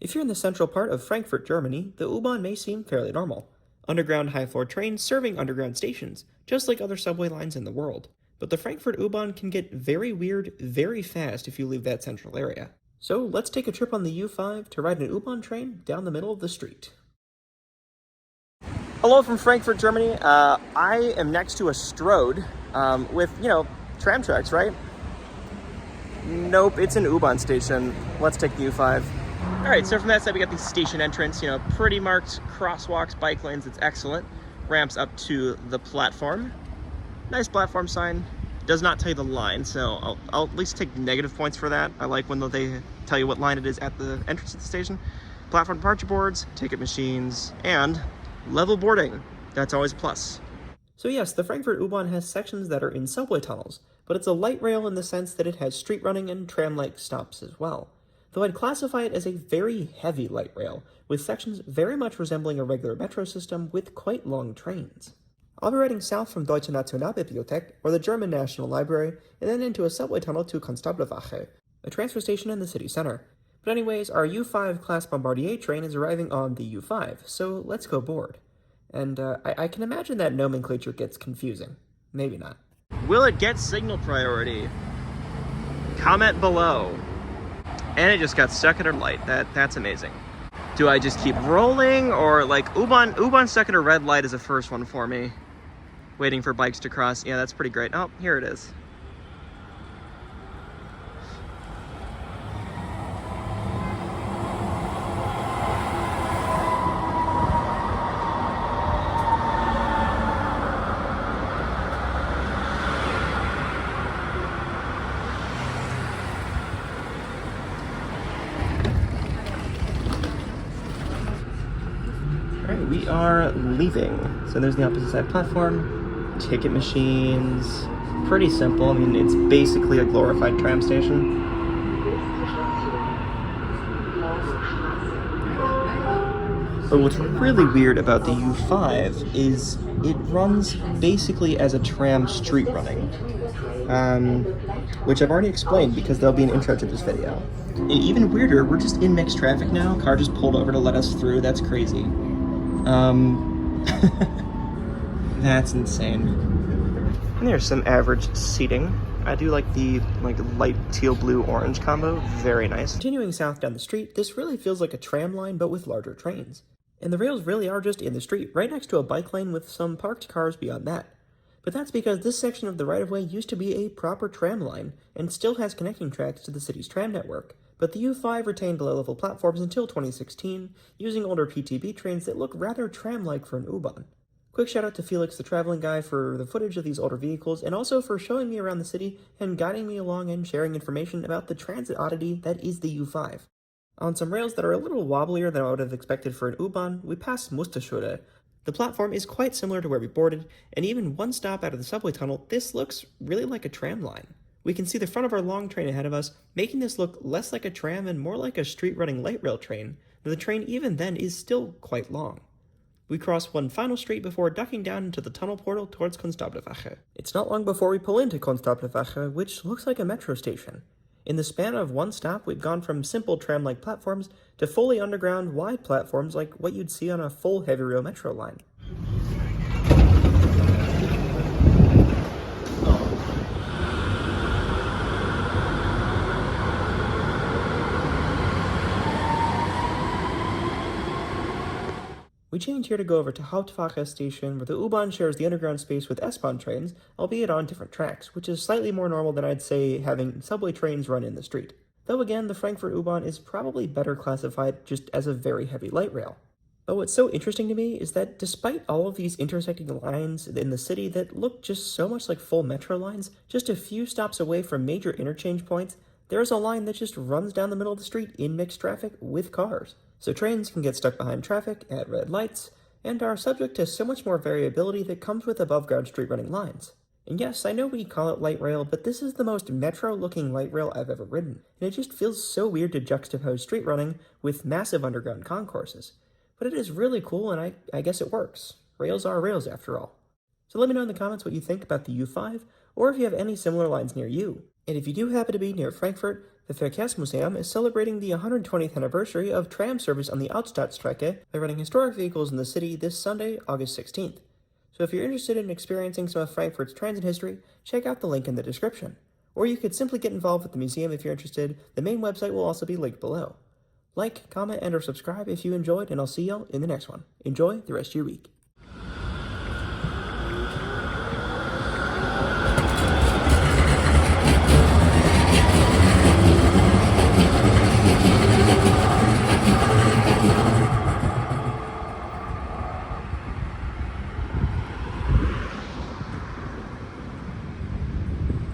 If you're in the central part of Frankfurt, Germany, the U-Bahn may seem fairly normal. Underground high-floor trains serving underground stations, just like other subway lines in the world. But the Frankfurt U-Bahn can get very weird very fast if you leave that central area. So let's take a trip on the U5 to ride an U-Bahn train down the middle of the street. Hello from Frankfurt, Germany. I am next to a Strode with, tram tracks, right? Nope, it's an U-Bahn station. Let's take the U5. All right, so from that side, we got the station entrance, pretty marked crosswalks, bike lanes. It's excellent. Ramps up to the platform. Nice platform sign. Does not tell you the line, so I'll at least take negative points for that. I like when they tell you what line it is at the entrance of the station. Platform departure boards, ticket machines, and level boarding. That's always a plus. So yes, the Frankfurt U-Bahn has sections that are in subway tunnels, but it's a light rail in the sense that it has street running and tram-like stops as well. Though I'd classify it as a very heavy light rail, with sections very much resembling a regular metro system with quite long trains. I'll be riding south from Deutsche Nationalbibliothek, or the German National Library, and then into a subway tunnel to Konstablerwache, a transfer station in the city center. But anyways, our U5 class Bombardier train is arriving on the U5, so let's go board. And I can imagine that nomenclature gets confusing. Maybe not. Will it get signal priority? Comment below. And it just got stuck at a light. That's amazing. Do I just keep rolling, or like U-Bahn stuck at a red light is the first one for me. Waiting for bikes to cross. Yeah, that's pretty great. Oh, here it is. Alright, we are leaving. So there's the opposite side platform, ticket machines, pretty simple. I mean, it's basically a glorified tram station. But what's really weird about the U5 is it runs basically as a tram street running, which I've already explained because there'll be an intro to this video. And even weirder, we're just in mixed traffic now. Car just pulled over to let us through. That's crazy. That's insane. And there's some average seating. I do like the light teal blue orange combo. Very nice. Continuing south down the street, this really feels like a tram line but with larger trains. And the rails really are just in the street, right next to a bike lane with some parked cars beyond that. But that's because this section of the right-of-way used to be a proper tram line, and still has connecting tracks to the city's tram network. But the U5 retained below-level platforms until 2016, using older PTB trains that look rather tram-like for an U-Bahn. Quick shout out to Felix the Traveling Guy for the footage of these older vehicles, and also for showing me around the city and guiding me along and sharing information about the transit oddity that is the U5. On some rails that are a little wobblier than I would have expected for an U-Bahn, we pass Musterschule. The platform is quite similar to where we boarded, and even one stop out of the subway tunnel, this looks really like a tram line. We can see the front of our long train ahead of us, making this look less like a tram and more like a street-running light rail train, though the train even then is still quite long. We cross one final street before ducking down into the tunnel portal towards Konstablerwache. It's not long before we pull into Konstablerwache, which looks like a metro station. In the span of one stop, we've gone from simple tram-like platforms to fully underground, wide platforms like what you'd see on a full heavy rail metro line. We change here to go over to Hauptwache station, where the U-Bahn shares the underground space with S-Bahn trains, albeit on different tracks, which is slightly more normal than I'd say having subway trains run in the street. Though again, the Frankfurt U-Bahn is probably better classified just as a very heavy light rail. But what's so interesting to me is that despite all of these intersecting lines in the city that look just so much like full metro lines, just a few stops away from major interchange points, there's a line that just runs down the middle of the street in mixed traffic with cars. So trains can get stuck behind traffic at red lights, and are subject to so much more variability that comes with above-ground street-running lines. And yes, I know we call it light rail, but this is the most metro-looking light rail I've ever ridden, and it just feels so weird to juxtapose street running with massive underground concourses. But it is really cool, and I guess it works. Rails are rails, after all. So let me know in the comments what you think about the U5, or if you have any similar lines near you. And if you do happen to be near Frankfurt, The Verkehrsmuseum is celebrating the 120th anniversary of tram service on the Altstadtstrecke by running historic vehicles in the city this Sunday, August 16th. So if you're interested in experiencing some of Frankfurt's transit history, check out the link in the description. Or you could simply get involved with the museum if you're interested. The main website will also be linked below. Like, comment, and/or subscribe if you enjoyed, and I'll see y'all in the next one. Enjoy the rest of your week.